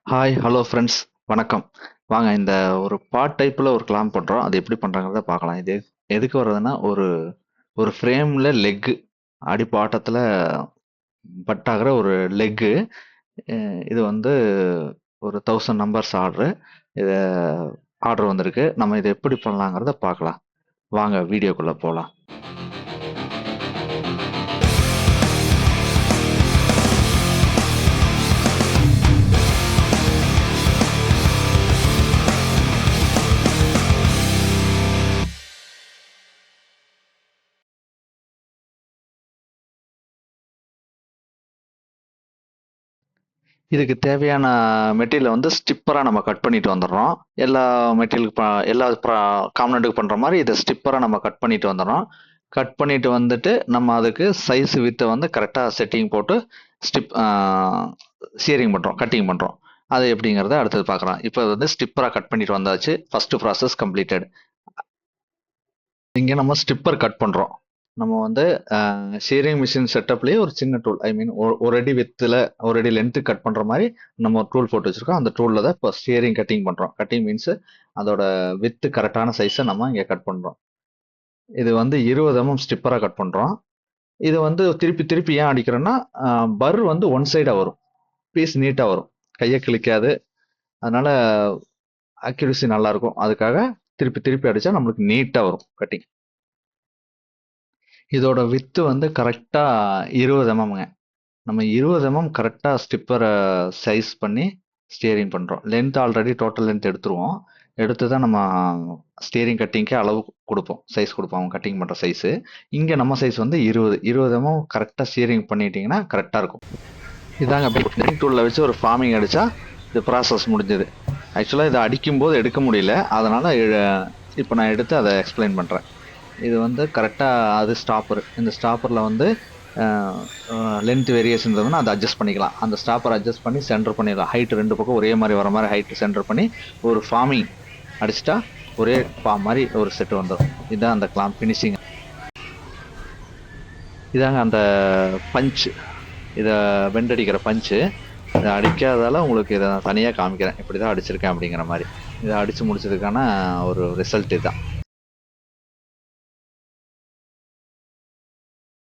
Hi hello friends, வணக்கம். வாங்க இந்த ஒரு பார்ட் டைப்பில் ஒரு கிளாம் பண்ணுறோம். அது எப்படி பண்ணுறாங்கிறத பார்க்கலாம். இது எதுக்கு வர்றதுன்னா, ஒரு ஒரு ஃப்ரேமில் லெக்கு அடிப்பாட்டத்தில் பட்டாகிற ஒரு லெக்கு. இது வந்து ஒரு 1000 நம்பர்ஸ் ஆர்டரு. இதை ஆர்டர் வந்திருக்கு. நம்ம இதை எப்படி பண்ணலாங்கிறத பார்க்கலாம். வாங்க வீடியோக்குள்ளே போகலாம். இதுக்கு தேவையான மெட்டீரியல் வந்து ஸ்டிப்பராக நம்ம கட் பண்ணிட்டு வந்துடுறோம். எல்லா மெட்டீரியலுக்கு எல்லா காம்பனண்ட்டுக்கு பண்ணுற மாதிரி இதை ஸ்டிப்பராக நம்ம கட் பண்ணிட்டு வந்துடுறோம். கட் பண்ணிட்டு வந்துட்டு நம்ம அதுக்கு சைஸ் வித்தை வந்து கரெக்டாக செட்டிங் போட்டு ஸ்டிப் சியரிங் பண்ணுறோம், கட்டிங் பண்ணுறோம். அது எப்படிங்கிறத அடுத்தது பார்க்கலாம். இப்போ வந்து ஸ்டிப்பராக கட் பண்ணிட்டு வந்தாச்சு. First process completed. இங்கே நம்ம ஸ்டிப்பர் கட் பண்ணுறோம். நம்ம வந்து ஷேரிங் மிஷின் செட்டப்லேயே ஒரு சின்ன டூல், ஐ மீன் ஒரு அடி வித்தில் ஒரு அடி லென்த்து கட் பண்ணுற மாதிரி நம்ம ஒரு டூல் போட்டு வச்சுருக்கோம். அந்த டூலில் தான் இப்போ ஷேரிங் கட்டிங் பண்ணுறோம். கட்டிங் மீன்ஸ் அதோட வித்து கரெக்டான சைஸை நம்ம இங்கே கட் பண்ணுறோம். இது வந்து 20 mm ஸ்டிப்பராக கட் பண்ணுறோம். இது வந்து திருப்பி திருப்பி ஏன் அடிக்கிறோன்னா, பர் வந்து ஒன் சைடாக வரும், பீஸ் நீட்டாக வரும், கையை கிழிக்காது. அதனால அக்யூரசி நல்லாயிருக்கும். அதுக்காக திருப்பி திருப்பி அடித்தா நம்மளுக்கு நீட்டாக வரும் கட்டிங். இதோட வித்து வந்து கரெக்டாக 20 mmங்க. நம்ம 20 mm கரெக்டாக ஸ்டிப்பரை சைஸ் பண்ணி ஸ்டியரிங் பண்ணுறோம். லென்த் ஆல்ரெடி டோட்டல் லென்த் எடுத்துருவோம். எடுத்து தான் நம்ம ஸ்டியரிங் கட்டிங்க்கு அளவு கொடுப்போம், சைஸ் கொடுப்போம், அவங்க கட்டிங் பண்ணுற சைஸு. இங்கே நம்ம சைஸ் வந்து 20 mm கரெக்டாக ஸ்டியரிங் பண்ணிட்டீங்கன்னா கரெக்டாக இருக்கும். இதாங்க அப்படி டூலில் வச்சு ஒரு ஃபார்மிங் அடித்தா இது ப்ராசஸ் முடிஞ்சது. ஆக்சுவலாக இதை அடிக்கும்போது எடுக்க முடியல, அதனால் இப்போ நான் எடுத்து அதை எக்ஸ்பிளைன் பண்ணுறேன். இது வந்து கரெக்டாக அது ஸ்டாப்பர். இந்த ஸ்டாப்பரில் வந்து லென்த் வேரியேஷன் இருந்ததுன்னா அதை அட்ஜஸ்ட் பண்ணிக்கலாம். அந்த ஸ்டாப்பர் அட்ஜஸ்ட் பண்ணி சென்டர் பண்ணிடலாம். ஹைட் ரெண்டு பக்கம் ஒரே மாதிரி வர மாதிரி ஹைட் சென்டர் பண்ணி ஒரு ஃபார்மிங் அடிச்சிட்டா ஒரே ஃபார்ம் மாதிரி ஒரு செட் வந்துடும். இதுதான் அந்த கிளாம் ஃபினிஷிங். இதாங்க அந்த பஞ்சு, இதை பெண்ட் அடிக்கிற பஞ்சு. இதை அடிக்காதால உங்களுக்கு இதை நான் தனியாக காமிக்கிறேன், இப்படி தான் அடிச்சிருக்கேன் அப்படிங்கிற மாதிரி. இதை அடித்து முடிச்சதுக்கான ஒரு ரிசல்ட் இதுதான்.